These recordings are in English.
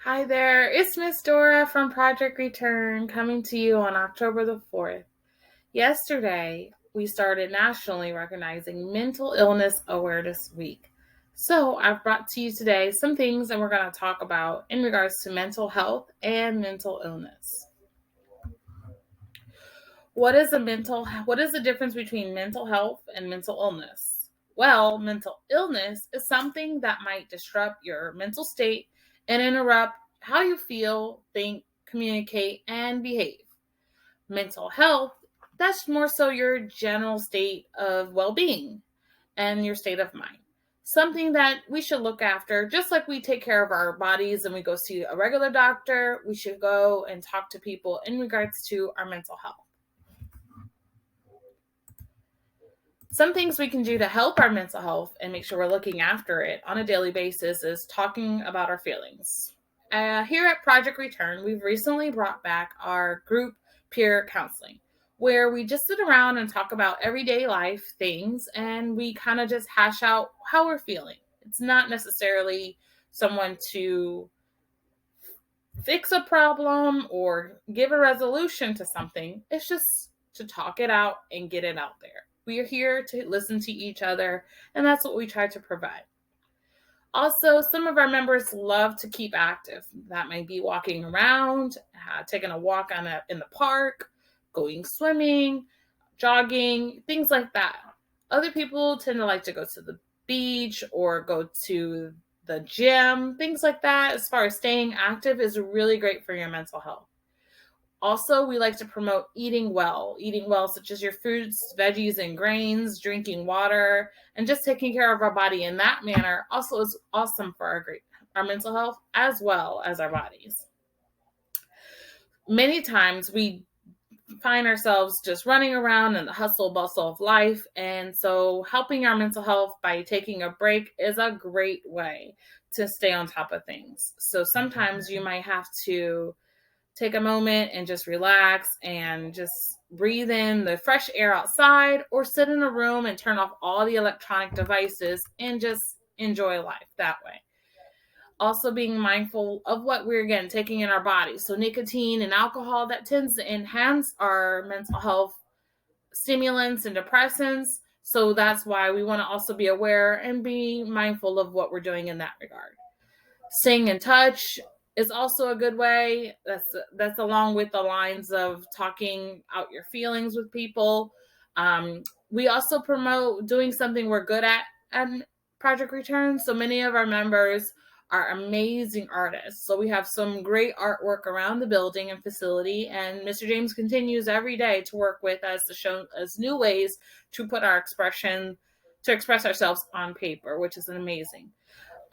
Hi there, it's Miss Dora from Project Return coming to you on October the 4th. Yesterday, we started nationally recognizing Mental Illness Awareness Week. So, I've brought to you today some things that we're going to talk about in regards to mental health and mental illness. What is the difference between mental health and mental illness? Well, mental illness is something that might disrupt your mental state and interrupt how you feel, think, communicate, and behave. Mental health, that's more so your general state of well-being and your state of mind. Something that we should look after, just like we take care of our bodies and we go see a regular doctor, we should go and talk to people in regards to our mental health. Some things we can do to help our mental health and make sure we're looking after it on a daily basis is talking about our feelings. Here at Project Return, we've recently brought back our group peer counseling, where we just sit around and talk about everyday life things and we kind of just hash out how we're feeling. It's not necessarily someone to fix a problem or give a resolution to something, it's just to talk it out and get it out there. We are here to listen to each other, and that's what we try to provide. Also, some of our members love to keep active. That might be walking around, taking a walk in the park, going swimming, jogging, things like that. Other people tend to like to go to the beach or go to the gym, things like that. As far as staying active is really great for your mental health. Also, we like to promote eating well, such as your fruits, veggies, and grains, drinking water, and just taking care of our body in that manner also is awesome for our mental health as well as our bodies. Many times we find ourselves just running around in the hustle bustle of life, and so helping our mental health by taking a break is a great way to stay on top of things. So sometimes you might have to take a moment and just relax and just breathe in the fresh air outside, or sit in a room and turn off all the electronic devices and just enjoy life that way. Also being mindful of what we're again taking in our bodies. So nicotine and alcohol, that tends to enhance our mental health stimulants and depressants. So that's why we want to also be aware and be mindful of what we're doing in that regard. Staying in touch is also a good way. That's along with the lines of talking out your feelings with people. We also promote doing something we're good at Project Return. So many of our members are amazing artists. So we have some great artwork around the building and facility, and Mr. James continues every day to work with us to show us new ways to put our expression, to express ourselves on paper, which is amazing.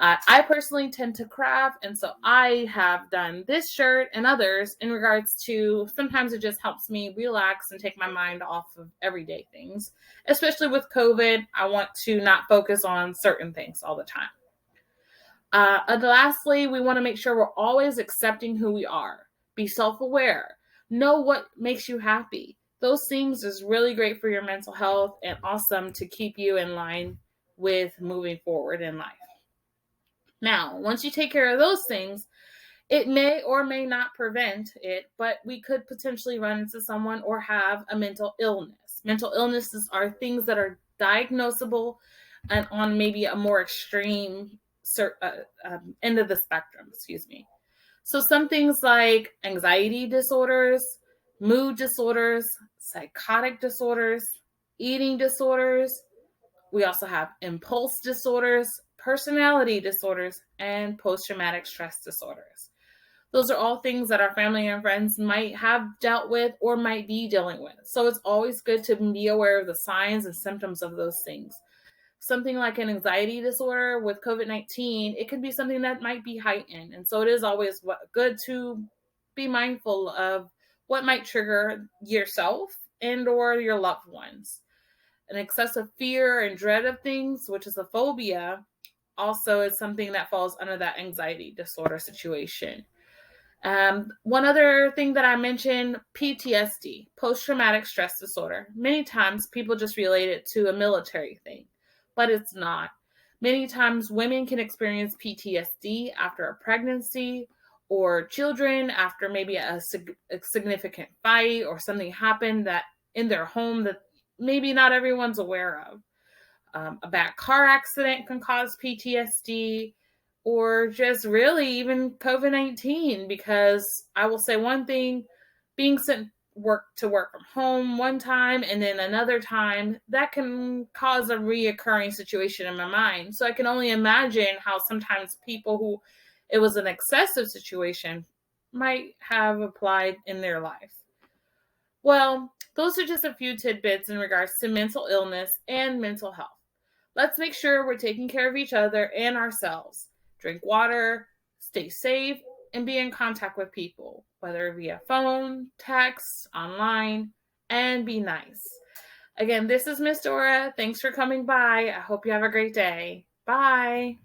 I personally tend to craft, and so I have done this shirt and others in regards to sometimes it just helps me relax and take my mind off of everyday things. Especially with COVID, I want to not focus on certain things all the time. And lastly, we want to make sure we're always accepting who we are. Be self-aware. Know what makes you happy. Those things is really great for your mental health and awesome to keep you in line with moving forward in life. Now, once you take care of those things, it may or may not prevent it, but we could potentially run into someone or have a mental illness. Mental illnesses are things that are diagnosable and on maybe a more extreme end of the spectrum, excuse me. So some things like anxiety disorders, mood disorders, psychotic disorders, eating disorders. We also have impulse disorders, personality disorders, and post-traumatic stress disorders. Those are all things that our family and friends might have dealt with or might be dealing with. So it's always good to be aware of the signs and symptoms of those things. Something like an anxiety disorder with COVID-19, it can be something that might be heightened. And so it is always good to be mindful of what might trigger yourself and or your loved ones. An excessive fear and dread of things, which is a phobia, also is something that falls under that anxiety disorder situation. One other thing that I mentioned, PTSD, post-traumatic stress disorder. Many times people just relate it to a military thing, but it's not. Many times women can experience PTSD after a pregnancy or children after maybe a significant fight or something happened that in their home that maybe not everyone's aware of. A bad car accident can cause PTSD, or just really even COVID-19, because I will say one thing, being sent to work from home one time and then another time, that can cause a reoccurring situation in my mind. So I can only imagine how sometimes people who it was an excessive situation might have applied in their life. Well, those are just a few tidbits in regards to mental illness and mental health. Let's make sure we're taking care of each other and ourselves. Drink water, stay safe, and be in contact with people, whether via phone, text, online, and be nice. Again, this is Miss Dora. Thanks for coming by. I hope you have a great day. Bye.